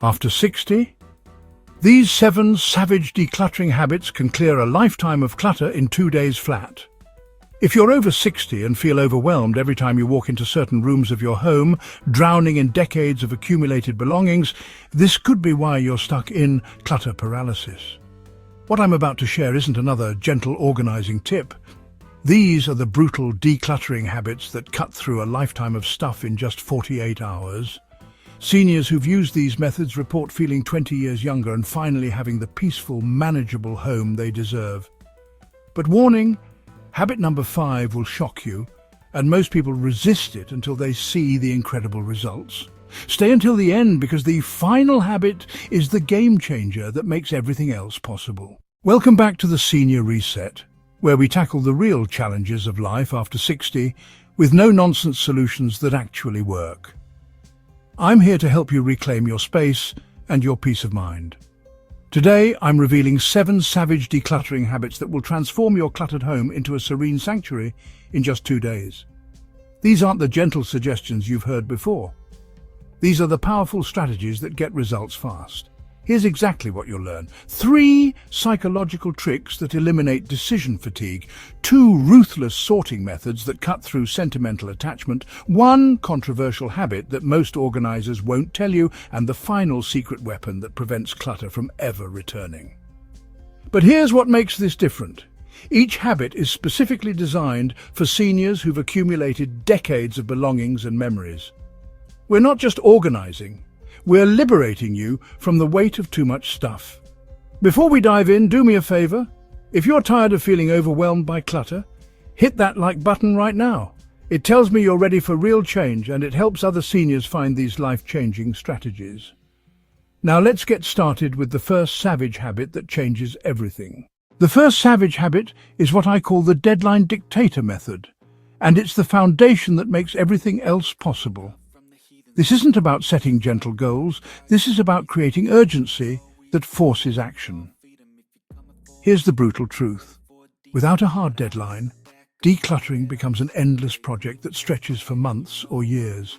After 60, these 7 savage decluttering habits can clear a lifetime of clutter in 2 days flat. If you're over 60 and feel overwhelmed every time you walk into certain rooms of your home, drowning in decades of accumulated belongings, this could be why you're stuck in clutter paralysis. What I'm about to share isn't another gentle organizing tip. These are the brutal decluttering habits that cut through a lifetime of stuff in just 48 hours. Seniors who've used these methods report feeling 20 years younger and finally having the peaceful, manageable home they deserve. But warning, habit number 5 will shock you, and most people resist it until they see the incredible results. Stay until the end because the final habit is the game changer that makes everything else possible. Welcome back to the Senior Reset, where we tackle the real challenges of life after 60 with no-nonsense solutions that actually work. I'm here to help you reclaim your space and your peace of mind. Today, I'm revealing 7 savage decluttering habits that will transform your cluttered home into a serene sanctuary in just 2 days. These aren't the gentle suggestions you've heard before. These are the powerful strategies that get results fast. Here's exactly what you'll learn. 3 psychological tricks that eliminate decision fatigue, 2 ruthless sorting methods that cut through sentimental attachment, 1 controversial habit that most organizers won't tell you, and the final secret weapon that prevents clutter from ever returning. But here's what makes this different. Each habit is specifically designed for seniors who've accumulated decades of belongings and memories. We're not just organizing. We're liberating you from the weight of too much stuff. Before we dive in, do me a favor. If you're tired of feeling overwhelmed by clutter, hit that like button right now. It tells me you're ready for real change, and it helps other seniors find these life-changing strategies. Now let's get started with the first savage habit that changes everything. The first savage habit is what I call the Deadline Dictator Method, and it's the foundation that makes everything else possible. This isn't about setting gentle goals, this is about creating urgency that forces action. Here's the brutal truth. Without a hard deadline, decluttering becomes an endless project that stretches for months or years.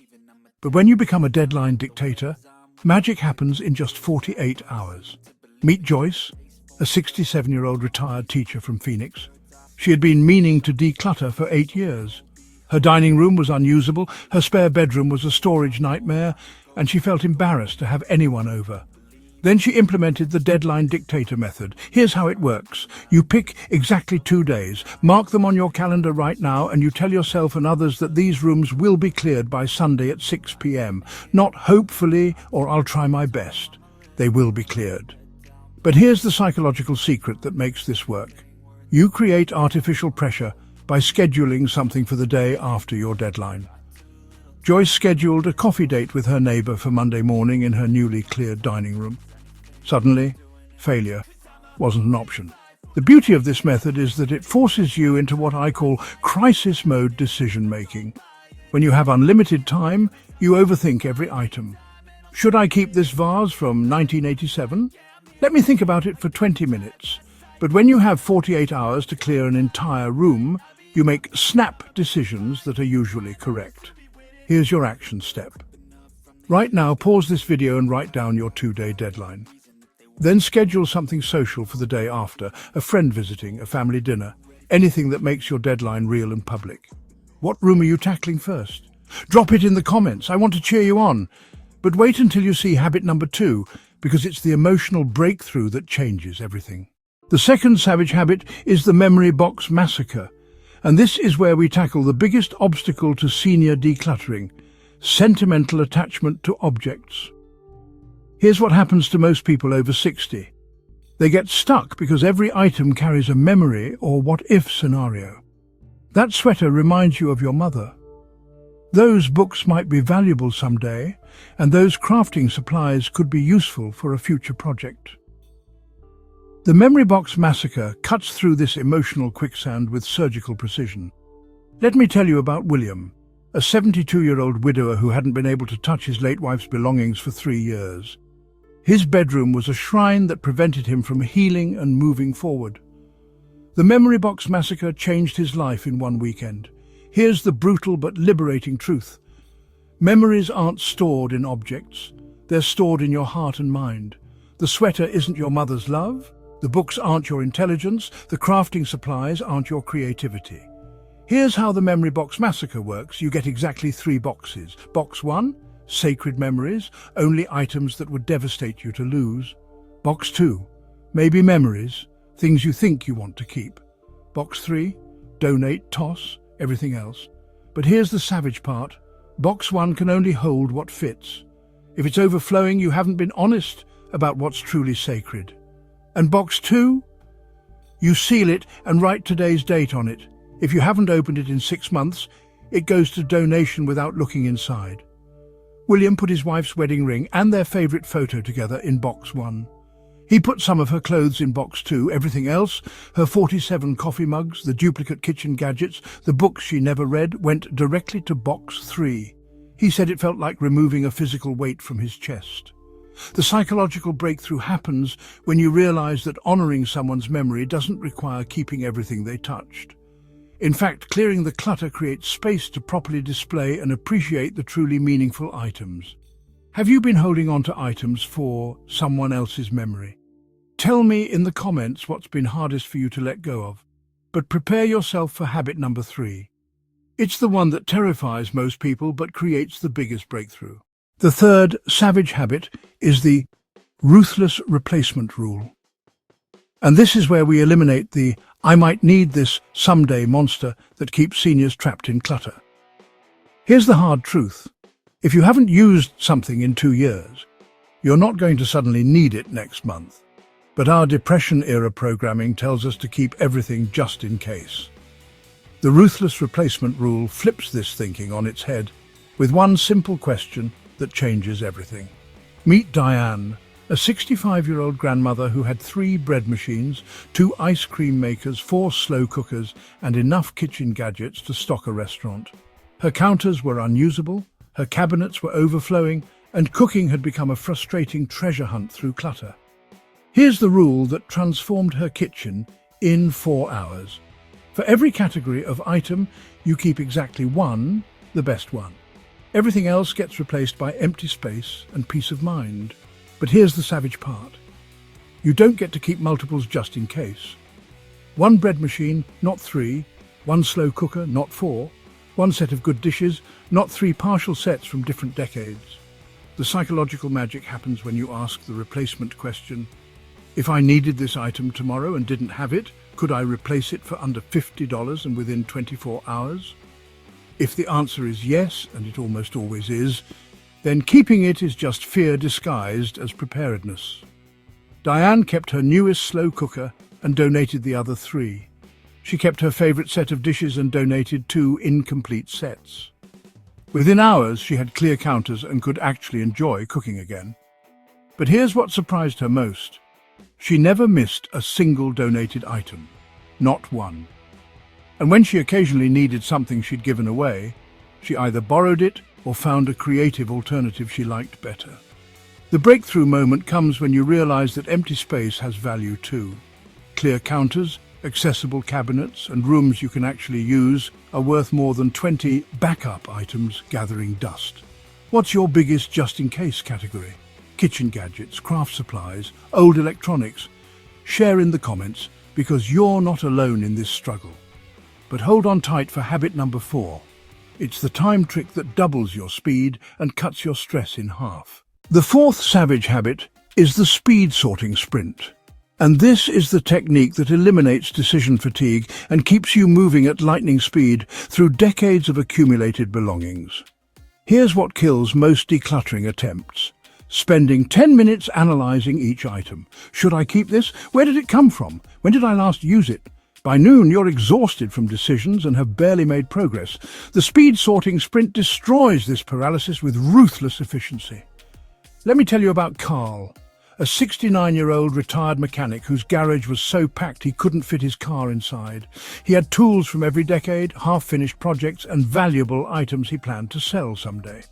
But when you become a deadline dictator, magic happens in just 48 hours. Meet Joyce, a 67-year-old retired teacher from Phoenix. She had been meaning to declutter for 8 years. Her dining room was unusable, her spare bedroom was a storage nightmare, and she felt embarrassed to have anyone over. Then she implemented the Deadline Dictator Method. Here's how it works. You pick exactly 2 days, mark them on your calendar right now, and you tell yourself and others that these rooms will be cleared by Sunday at 6 p.m. Not hopefully or I'll try my best. They will be cleared. But here's the psychological secret that makes this work. You create artificial pressure by scheduling something for the day after your deadline. Joyce scheduled a coffee date with her neighbor for Monday morning in her newly cleared dining room. Suddenly, failure wasn't an option. The beauty of this method is that it forces you into what I call crisis mode decision-making. When you have unlimited time, you overthink every item. Should I keep this vase from 1987? Let me think about it for 20 minutes. But when you have 48 hours to clear an entire room, you make snap decisions that are usually correct. Here's your action step. Right now, pause this video and write down your 2-day deadline. Then schedule something social for the day after, a friend visiting, a family dinner, anything that makes your deadline real and public. What room are you tackling first? Drop it in the comments. I want to cheer you on. But wait until you see habit number 2, because it's the emotional breakthrough that changes everything. The second savage habit is the Memory Box Massacre. And this is where we tackle the biggest obstacle to senior decluttering, sentimental attachment to objects. Here's what happens to most people over 60. They get stuck because every item carries a memory or what-if scenario. That sweater reminds you of your mother. Those books might be valuable someday, and those crafting supplies could be useful for a future project. The Memory Box Massacre cuts through this emotional quicksand with surgical precision. Let me tell you about William, a 72-year-old widower who hadn't been able to touch his late wife's belongings for 3 years. His bedroom was a shrine that prevented him from healing and moving forward. The Memory Box Massacre changed his life in one weekend. Here's the brutal but liberating truth. Memories aren't stored in objects. They're stored in your heart and mind. The sweater isn't your mother's love. The books aren't your intelligence. The crafting supplies aren't your creativity. Here's how the Memory Box Massacre works. You get exactly 3 boxes. Box 1, sacred memories, only items that would devastate you to lose. Box 2, maybe memories, things you think you want to keep. Box 3, donate, toss, everything else. But here's the savage part. Box 1 can only hold what fits. If it's overflowing, you haven't been honest about what's truly sacred. And box 2, you seal it and write today's date on it. If you haven't opened it in 6 months, it goes to donation without looking inside. William put his wife's wedding ring and their favorite photo together in box 1. He put some of her clothes in box 2, everything else, her 47 coffee mugs, the duplicate kitchen gadgets, the books she never read, went directly to box 3. He said it felt like removing a physical weight from his chest. The psychological breakthrough happens when you realize that honoring someone's memory doesn't require keeping everything they touched. In fact, clearing the clutter creates space to properly display and appreciate the truly meaningful items. Have you been holding on to items for someone else's memory? Tell me in the comments what's been hardest for you to let go of. But prepare yourself for habit number 3. It's the one that terrifies most people but creates the biggest breakthrough. The third savage habit is the Ruthless Replacement Rule. And this is where we eliminate the "I might need this someday" monster that keeps seniors trapped in clutter. Here's the hard truth. If you haven't used something in 2 years, you're not going to suddenly need it next month. But our Depression-era programming tells us to keep everything just in case. The Ruthless Replacement Rule flips this thinking on its head with one simple question that changes everything. Meet Diane, a 65-year-old grandmother who had 3 bread machines, 2 ice cream makers, 4 slow cookers, and enough kitchen gadgets to stock a restaurant. Her counters were unusable, her cabinets were overflowing, and cooking had become a frustrating treasure hunt through clutter. Here's the rule that transformed her kitchen in 4 hours. For every category of item, you keep exactly 1, the best one. Everything else gets replaced by empty space and peace of mind. But here's the savage part. You don't get to keep multiples just in case. 1 bread machine, not 3. 1 slow cooker, not 4. 1 set of good dishes, not 3 partial sets from different decades. The psychological magic happens when you ask the replacement question. If I needed this item tomorrow and didn't have it, could I replace it for under $50 and within 24 hours? If the answer is yes, and it almost always is, then keeping it is just fear disguised as preparedness. Diane kept her newest slow cooker and donated the other 3. She kept her favorite set of dishes and donated 2 incomplete sets. Within hours, she had clear counters and could actually enjoy cooking again. But here's what surprised her most. She never missed a single donated item, not one. And when she occasionally needed something she'd given away, she either borrowed it or found a creative alternative she liked better. The breakthrough moment comes when you realize that empty space has value too. Clear counters, accessible cabinets, and rooms you can actually use are worth more than 20 backup items gathering dust. What's your biggest just-in-case category? Kitchen gadgets, craft supplies, old electronics? Share in the comments, because you're not alone in this struggle. But hold on tight for habit number 4. It's the time trick that doubles your speed and cuts your stress in half. The 4th savage habit is the speed sorting sprint. And this is the technique that eliminates decision fatigue and keeps you moving at lightning speed through decades of accumulated belongings. Here's what kills most decluttering attempts. Spending 10 minutes analyzing each item. Should I keep this? Where did it come from? When did I last use it? By noon, you're exhausted from decisions and have barely made progress. The speed sorting sprint destroys this paralysis with ruthless efficiency. Let me tell you about Carl, a 69-year-old retired mechanic whose garage was so packed he couldn't fit his car inside. He had tools from every decade, half-finished projects, and valuable items he planned to sell someday.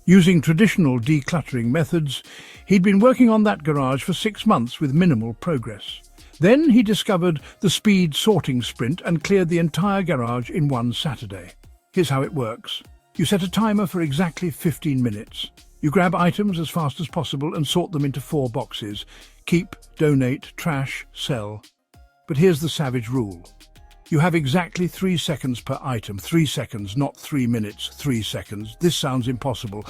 Using traditional decluttering methods, he'd been working on that garage for 6 months with minimal progress. Then he discovered the speed sorting sprint and cleared the entire garage in 1 Saturday. Here's how it works. You set a timer for exactly 15 minutes. You grab items as fast as possible and sort them into 4 boxes. Keep, donate, trash, sell. But here's the savage rule. You have exactly 3 seconds per item. 3 seconds, not 3 minutes, 3 seconds. This sounds impossible,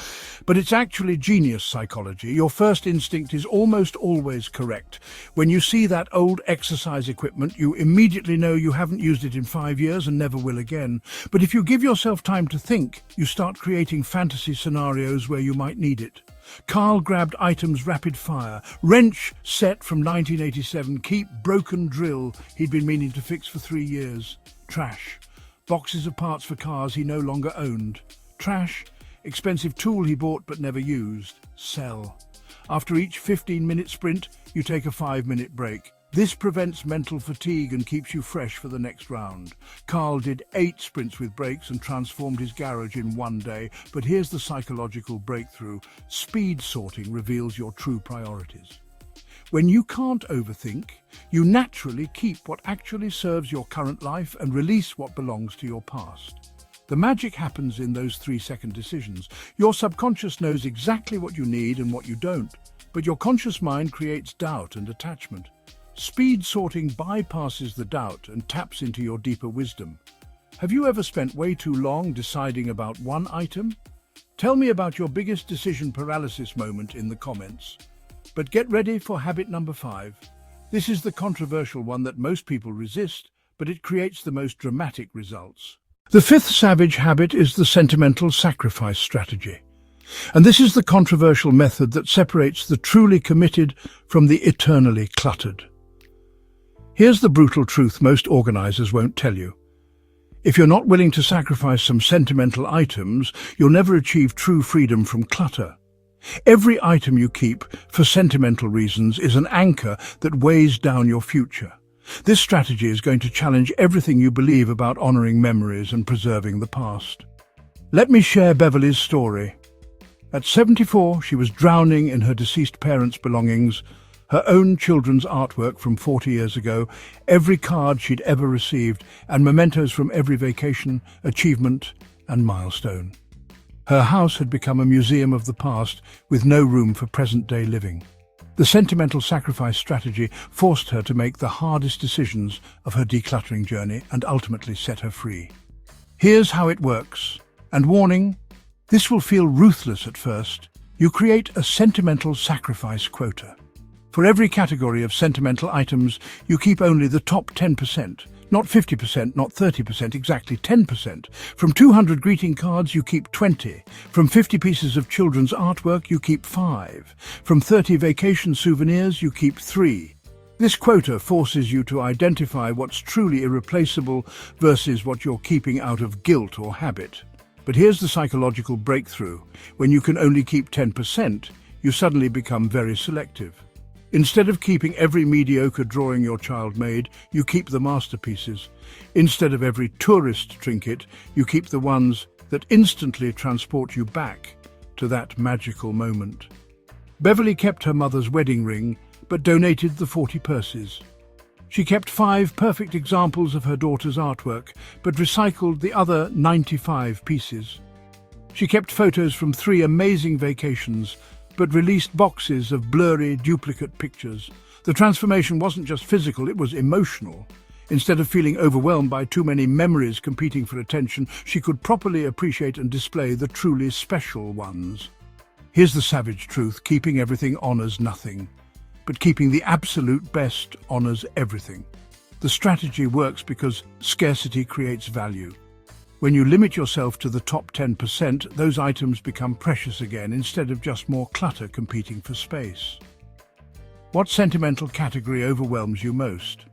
but it's actually genius psychology. Your first instinct is almost always correct. When you see that old exercise equipment, you immediately know you haven't used it in 5 years and never will again. But if you give yourself time to think, you start creating fantasy scenarios where you might need it. Carl grabbed items rapid fire. Wrench set from 1987. Keep, broken drill he'd been meaning to fix for 3 years. Trash. Boxes of parts for cars he no longer owned. Trash. Expensive tool he bought but never used. Sell. After each 15-minute sprint, you take a 5-minute break. This prevents mental fatigue and keeps you fresh for the next round. Carl did 8 sprints with breaks and transformed his garage in 1 day. But here's the psychological breakthrough. Speed sorting reveals your true priorities. When you can't overthink, you naturally keep what actually serves your current life and release what belongs to your past. The magic happens in those 3-second decisions. Your subconscious knows exactly what you need and what you don't, but your conscious mind creates doubt and attachment. Speed sorting bypasses the doubt and taps into your deeper wisdom. Have you ever spent way too long deciding about one item? Tell me about your biggest decision paralysis moment in the comments. But get ready for habit number 5. This is the controversial one that most people resist, but it creates the most dramatic results. The 5th savage habit is the Sentimental Sacrifice Strategy. And this is the controversial method that separates the truly committed from the eternally cluttered. Here's the brutal truth most organizers won't tell you. If you're not willing to sacrifice some sentimental items, you'll never achieve true freedom from clutter. Every item you keep for sentimental reasons is an anchor that weighs down your future. This strategy is going to challenge everything you believe about honoring memories and preserving the past. Let me share Beverly's story. At 74, she was drowning in her deceased parents' belongings, her own children's artwork from 40 years ago, every card she'd ever received, and mementos from every vacation, achievement, and milestone. Her house had become a museum of the past with no room for present-day living. The Sentimental Sacrifice Strategy forced her to make the hardest decisions of her decluttering journey and ultimately set her free. Here's how it works. And warning, this will feel ruthless at first. You create a sentimental sacrifice quota. For every category of sentimental items, you keep only the top 10%, not 50%, not 30%, exactly 10%. From 200 greeting cards, you keep 20. From 50 pieces of children's artwork, you keep 5. From 30 vacation souvenirs, you keep 3. This quota forces you to identify what's truly irreplaceable versus what you're keeping out of guilt or habit. But here's the psychological breakthrough. When you can only keep 10%, you suddenly become very selective. Instead of keeping every mediocre drawing your child made, you keep the masterpieces. Instead of every tourist trinket, you keep the ones that instantly transport you back to that magical moment. Beverly kept her mother's wedding ring, but donated the 40 purses. She kept 5 perfect examples of her daughter's artwork, but recycled the other 95 pieces. She kept photos from 3 amazing vacations, but released boxes of blurry, duplicate pictures. The transformation wasn't just physical, it was emotional. Instead of feeling overwhelmed by too many memories competing for attention, she could properly appreciate and display the truly special ones. Here's the savage truth: keeping everything honors nothing, but keeping the absolute best honors everything. The strategy works because scarcity creates value. When you limit yourself to the top 10%, those items become precious again instead of just more clutter competing for space. What sentimental category overwhelms you most?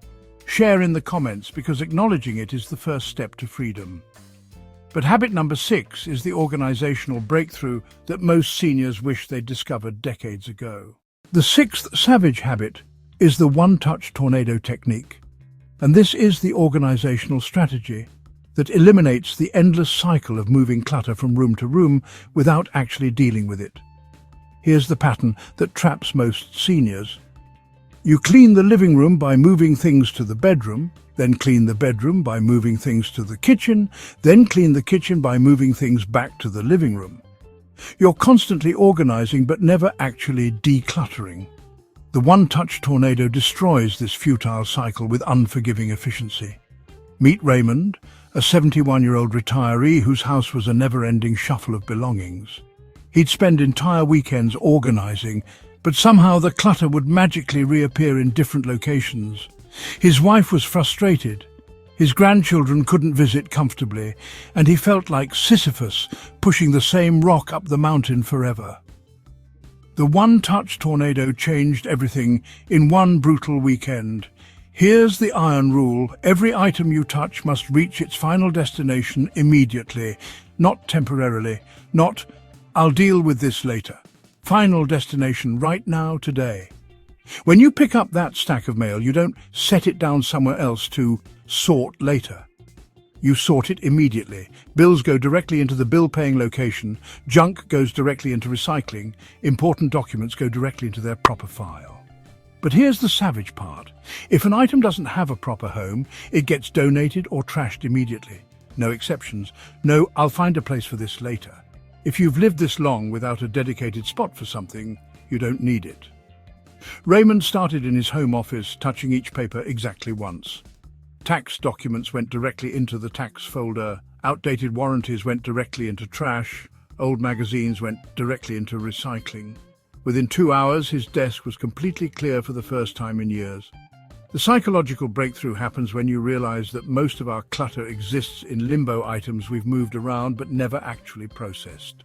Share in the comments, because acknowledging it is the first step to freedom. But habit number 6 is the organizational breakthrough that most seniors wish they'd discovered decades ago. The 6th savage habit is the one-touch tornado technique. And this is the organizational strategy that eliminates the endless cycle of moving clutter from room to room without actually dealing with it. Here's the pattern that traps most seniors. You clean the living room by moving things to the bedroom, then clean the bedroom by moving things to the kitchen, then clean the kitchen by moving things back to the living room. You're constantly organizing but never actually decluttering. The one-touch tornado destroys this futile cycle with unforgiving efficiency. Meet Raymond, a 71-year-old retiree whose house was a never-ending shuffle of belongings. He'd spend entire weekends organizing, but somehow the clutter would magically reappear in different locations. His wife was frustrated. His grandchildren couldn't visit comfortably, and he felt like Sisyphus pushing the same rock up the mountain forever. The one-touch tornado changed everything in one brutal weekend. Here's the iron rule: every item you touch must reach its final destination immediately, not temporarily, not "I'll deal with this later." Final destination right now, today. When you pick up that stack of mail, you don't set it down somewhere else to sort later. You sort it immediately. Bills go directly into the bill-paying location, junk goes directly into recycling, important documents go directly into their proper file. But here's the savage part. If an item doesn't have a proper home, it gets donated or trashed immediately. No exceptions. No, "I'll find a place for this later." If you've lived this long without a dedicated spot for something, you don't need it. Raymond started in his home office, touching each paper exactly once. Tax documents went directly into the tax folder, outdated warranties went directly into trash, old magazines went directly into recycling. Within 2 hours, his desk was completely clear for the first time in years. The psychological breakthrough happens when you realize that most of our clutter exists in limbo items we've moved around but never actually processed.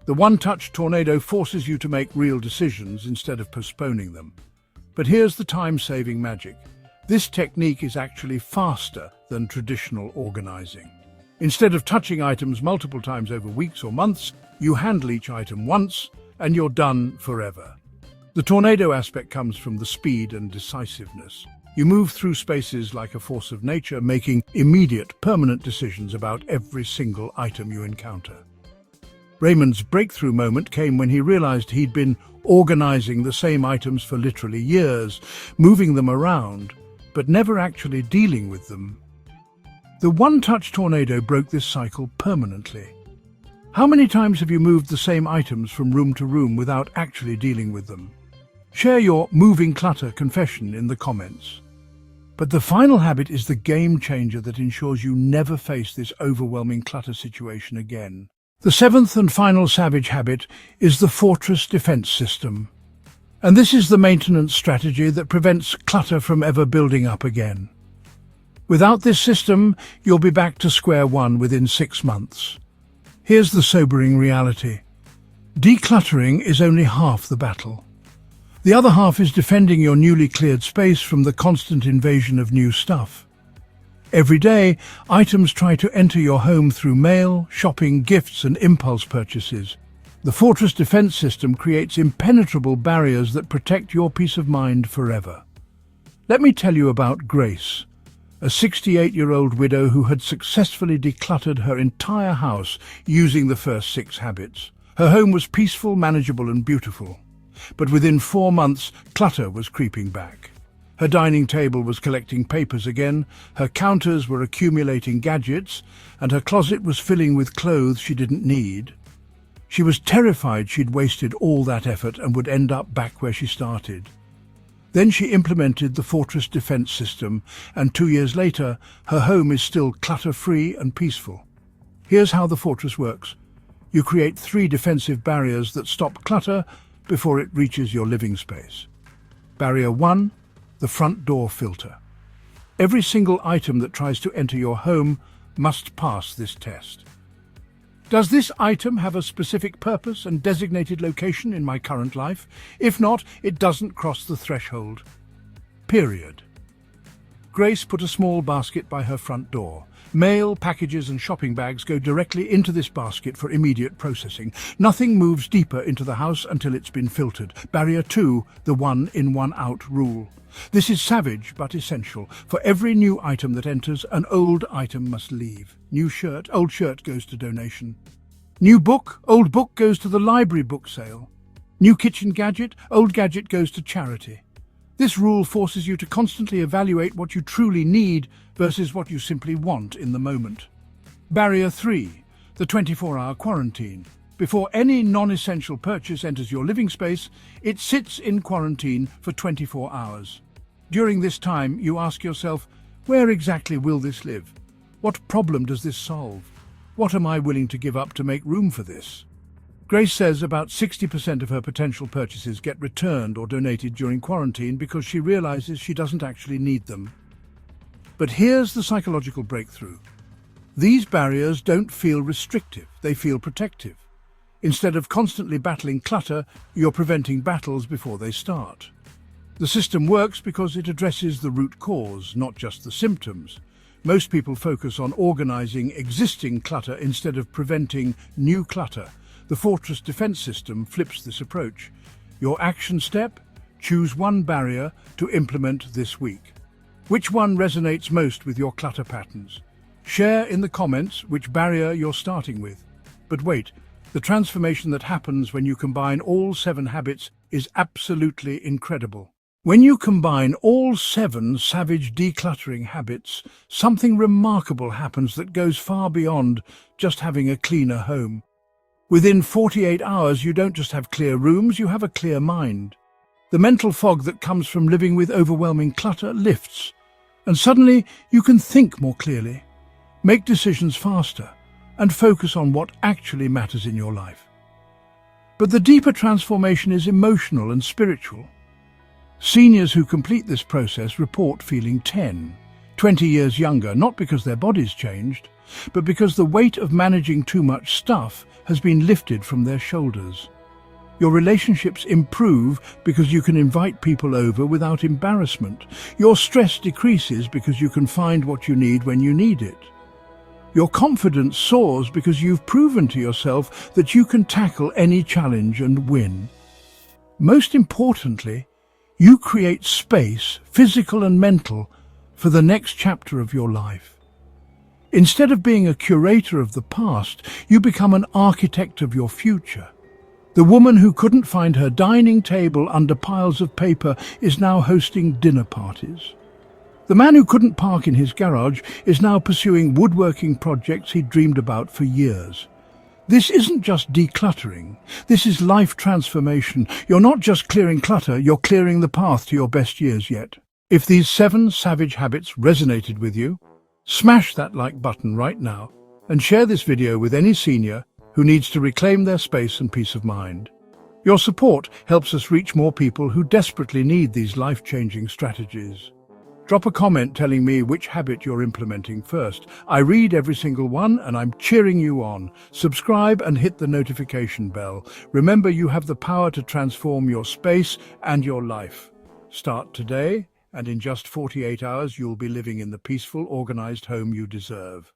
The one-touch tornado forces you to make real decisions instead of postponing them. But here's the time-saving magic. This technique is actually faster than traditional organizing. Instead of touching items multiple times over weeks or months, you handle each item once and you're done forever. The tornado aspect comes from the speed and decisiveness. You move through spaces like a force of nature, making immediate, permanent decisions about every single item you encounter. Raymond's breakthrough moment came when he realized he'd been organizing the same items for literally years, moving them around, but never actually dealing with them. The one-touch tornado broke this cycle permanently. How many times have you moved the same items from room to room without actually dealing with them? Share your moving clutter confession in the comments. But the final habit is the game changer that ensures you never face this overwhelming clutter situation again. The seventh and final savage habit is the fortress defense system. And this is the maintenance strategy that prevents clutter from ever building up again. Without this system, you'll be back to square one within 6 months. Here's the sobering reality. Decluttering is only half the battle. The other half is defending your newly cleared space from the constant invasion of new stuff. Every day, items try to enter your home through mail, shopping, gifts, and impulse purchases. The fortress defense system creates impenetrable barriers that protect your peace of mind forever. Let me tell you about Grace, a 68-year-old widow who had successfully decluttered her entire house using the first 6 habits. Her home was peaceful, manageable, and beautiful. But within 4 months, clutter was creeping back. Her dining table was collecting papers again, her counters were accumulating gadgets, and her closet was filling with clothes she didn't need. She was terrified she'd wasted all that effort and would end up back where she started. Then she implemented the fortress defense system, and 2 years later, her home is still clutter-free and peaceful. Here's how the fortress works. You create 3 defensive barriers that stop clutter before it reaches your living space. Barrier 1, the front door filter. Every single item that tries to enter your home must pass this test. Does this item have a specific purpose and designated location in my current life? If not, it doesn't cross the threshold. Period. Grace put a small basket by her front door. Mail, packages, and shopping bags go directly into this basket for immediate processing. Nothing moves deeper into the house until it's been filtered. Barrier 2, the one in, one out rule. This is savage but essential. For every new item that enters, an old item must leave. New shirt, old shirt goes to donation. New book, old book goes to the library book sale. New kitchen gadget, old gadget goes to charity. This rule forces you to constantly evaluate what you truly need versus what you simply want in the moment. Barrier 3, the 24-hour quarantine. Before any non-essential purchase enters your living space, it sits in quarantine for 24 hours. During this time, you ask yourself, where exactly will this live? What problem does this solve? What am I willing to give up to make room for this? Grace says about 60% of her potential purchases get returned or donated during quarantine because she realizes she doesn't actually need them. But here's the psychological breakthrough. These barriers don't feel restrictive, they feel protective. Instead of constantly battling clutter, you're preventing battles before they start. The system works because it addresses the root cause, not just the symptoms. Most people focus on organizing existing clutter instead of preventing new clutter. The Fortress Defense System flips this approach. Your action step? Choose one barrier to implement this week. Which one resonates most with your clutter patterns? Share in the comments which barrier you're starting with. But wait, the transformation that happens when you combine all 7 habits is absolutely incredible. When you combine all 7 savage decluttering habits, something remarkable happens that goes far beyond just having a cleaner home. Within 48 hours, you don't just have clear rooms, you have a clear mind. The mental fog that comes from living with overwhelming clutter lifts, and suddenly you can think more clearly, make decisions faster, and focus on what actually matters in your life. But the deeper transformation is emotional and spiritual. Seniors who complete this process report feeling 10, 20 years younger, not because their bodies changed, but because the weight of managing too much stuff has been lifted from their shoulders. Your relationships improve because you can invite people over without embarrassment. Your stress decreases because you can find what you need when you need it. Your confidence soars because you've proven to yourself that you can tackle any challenge and win. Most importantly, you create space, physical and mental, for the next chapter of your life. Instead of being a curator of the past, you become an architect of your future. The woman who couldn't find her dining table under piles of paper is now hosting dinner parties. The man who couldn't park in his garage is now pursuing woodworking projects he dreamed about for years. This isn't just decluttering, this is life transformation. You're not just clearing clutter, you're clearing the path to your best years yet. If these 7 savage habits resonated with you, smash that like button right now and share this video with any senior who needs to reclaim their space and peace of mind. Your support helps us reach more people who desperately need these life-changing strategies. Drop a comment telling me which habit you're implementing first. I read every single one and I'm cheering you on. Subscribe and hit the notification bell. Remember, you have the power to transform your space and your life. Start today, and in just 48 hours you'll be living in the peaceful, organized home you deserve.